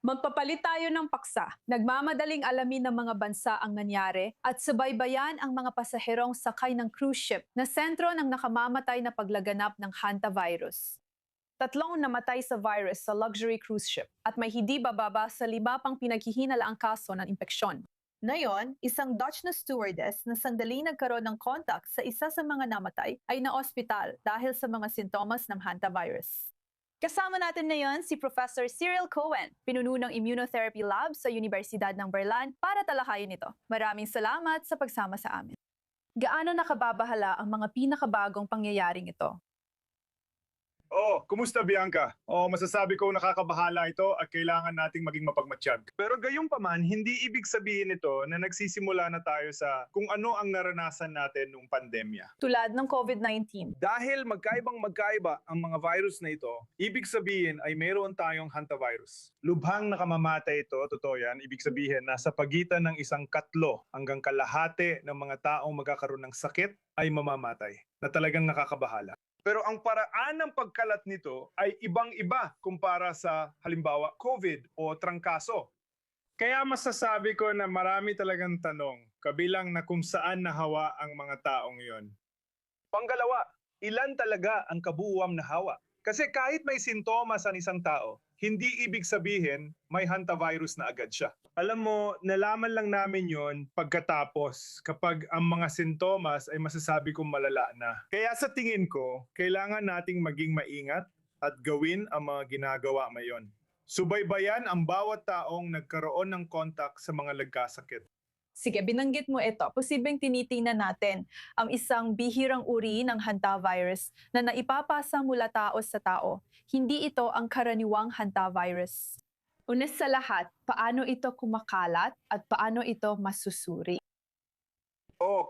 Magpapalit tayo ng paksa. Nagmamadaling alamin ng mga bansa ang nangyari at subaybayan ang mga pasaherong sakay ng cruise ship na sentro ng nakamamatay na paglaganap ng hantavirus. Tatlong namatay sa virus sa luxury cruise ship at may hindi bababa sa 5 pang pinaghihinalaang kaso ng impeksyon. Ngayon, isang Dutch na stewardess na sandali nagkaroon ng contact sa isa sa mga namatay ay na-ospital dahil sa mga sintomas ng hantavirus. Kasama natin ngayon si Professor Cyril Cohen, pinuno ng Immunotherapy Lab sa Universidad ng Berlin para talakayin ito. Maraming salamat sa pagsama sa amin. Gaano nakababahala ang mga pinakabagong pangyayaring ito? Kumusta Bianca? Masasabi ko nakakabahala ito at kailangan nating maging mapagmatsyag. Pero gayunpaman, hindi ibig sabihin ito na nagsisimula na tayo sa kung ano ang naranasan natin nung pandemya. Tulad ng COVID-19. Dahil magkaiba ang mga virus na ito, ibig sabihin ay mayroon tayong hantavirus. Lubhang nakamamatay ito, totoo yan. Ibig sabihin, nasa pagitan ng 1/3 hanggang kalahati ng mga taong magkakaroon ng sakit ay mamamatay, na talagang nakakabahala. Pero ang paraan ng pagkalat nito ay ibang-iba kumpara sa halimbawa COVID o trangkaso. Kaya masasabi ko na marami talagang tanong, kabilang na kung saan nahawa ang mga taong yon. Pangalawa, ilan talaga ang kabuuan na hawa? Kasi kahit may sintomas ang isang tao, hindi ibig sabihin may hantavirus na agad siya. Alam mo, nalaman lang namin yon pagkatapos kapag ang mga sintomas ay masasabi kong malala na. Kaya sa tingin ko, kailangan nating maging maingat at gawin ang mga ginagawa ngayon. Subaybayan ang bawat taong nagkaroon ng kontak sa mga nagkasakit. Sige, binanggit mo ito. Posibleng tinitingnan natin ang isang bihirang uri ng hantavirus na naipapasa mula tao sa tao. Hindi ito ang karaniwang hantavirus. Una sa lahat, paano ito kumakalat at paano ito masusuri?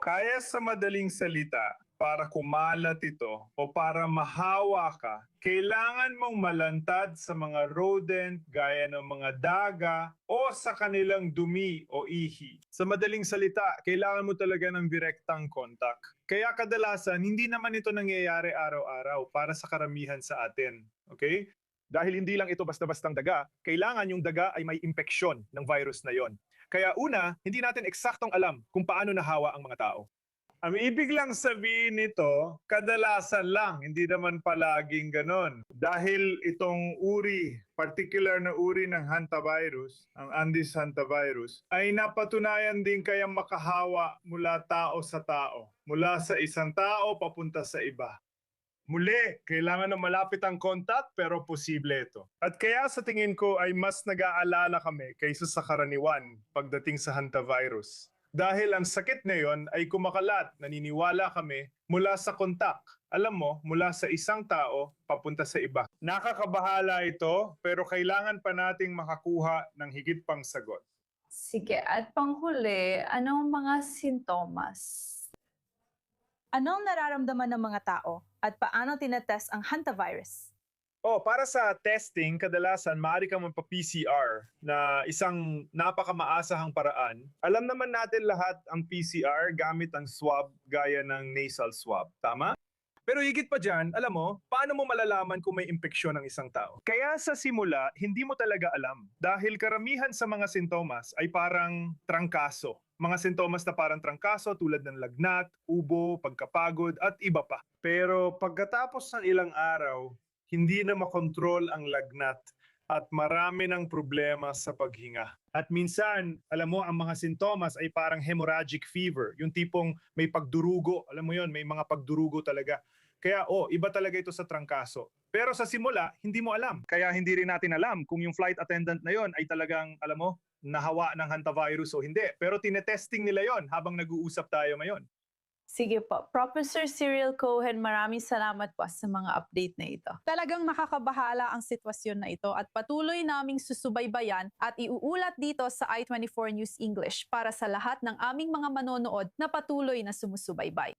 Kaya sa madaling salita, para kumalat ito o para mahawa ka, kailangan mong malantad sa mga rodent gaya ng mga daga o sa kanilang dumi o ihi. Sa madaling salita, kailangan mo talaga ng direktang kontak. Kaya kadalasan, hindi naman ito nangyayari araw-araw para sa karamihan sa atin. Okay? Dahil hindi lang ito basta-bastang daga, kailangan yung daga ay may impeksyon ng virus na yon. Kaya una, hindi natin eksaktong alam kung paano nahawa ang mga tao. Ang ibig lang sabihin nito, kadalasan lang, hindi naman palaging ganon. Dahil itong particular na uri ng hantavirus, ang Andes hantavirus, ay napatunayan din kayang makahawa mula tao sa tao. Mula sa isang tao papunta sa iba. Muli, kailangan na malapit ang kontak pero posible ito. At kaya sa tingin ko ay mas nag-aalala kami kaysa sa karaniwan pagdating sa hantavirus. Dahil ang sakit na yon ay kumakalat, naniniwala kami, mula sa kontak. Alam mo, mula sa isang tao papunta sa iba. Nakakabahala ito pero kailangan pa nating makakuha ng higit pang sagot. Sige, at panghuli, anong mga sintomas? Anong nararamdaman ng mga tao at paano tinetest ang hantavirus? Para sa testing, kadalasan maaari kang magpa-PCR na isang napakamaasahang paraan. Alam naman natin lahat ang PCR gamit ang swab gaya ng nasal swab. Tama? Pero higit pa dyan, alam mo, paano mo malalaman kung may impeksyon ng isang tao? Kaya sa simula, hindi mo talaga alam. Dahil karamihan sa mga sintomas ay parang trangkaso. Mga sintomas na parang trangkaso tulad ng lagnat, ubo, pagkapagod at iba pa. Pero pagkatapos ng ilang araw, hindi na makontrol ang lagnat at marami ng problema sa paghinga. At minsan, alam mo, ang mga sintomas ay parang hemorrhagic fever, yung tipong may pagdurugo, alam mo yon, may mga pagdurugo talaga. Kaya iba talaga ito sa trangkaso. Pero sa simula, hindi mo alam. Kaya hindi rin natin alam kung yung flight attendant na yon ay talagang, alam mo, nahawa ng hantavirus o hindi. Pero tinetesting nila yon habang nag-uusap tayo ngayon. Sige po. Professor Cyril Cohen, maraming salamat po sa mga update na ito. Talagang nakakabahala ang sitwasyon na ito at patuloy naming susubaybayan at iuulat dito sa I24 News English para sa lahat ng aming mga manonood na patuloy na sumusubaybay.